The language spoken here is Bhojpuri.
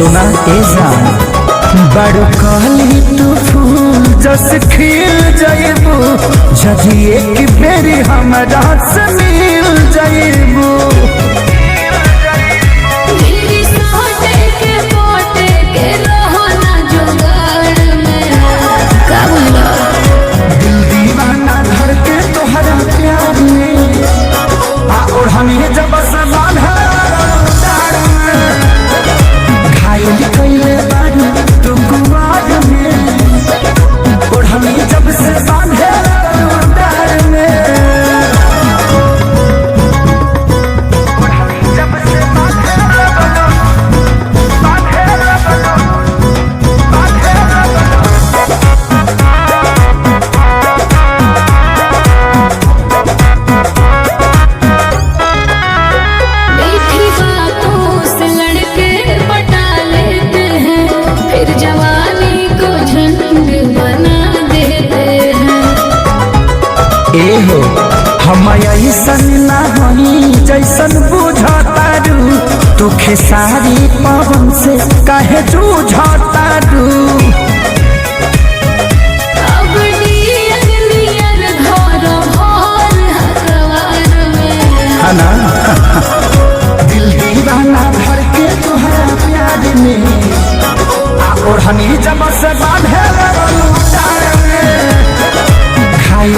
सुना ए जान बड़ कहली तू फूल जस खिल जाइबू जदि एक बेरी हमरा से मिल जाइबू। एहो हम ऐसन ना हई जैसन बुझतारू तू खेसारी पवन से काहे जूझतारू। दिल दीवाना भर के तुहरा प्यार में ओढ़नी जब से बांधे खाई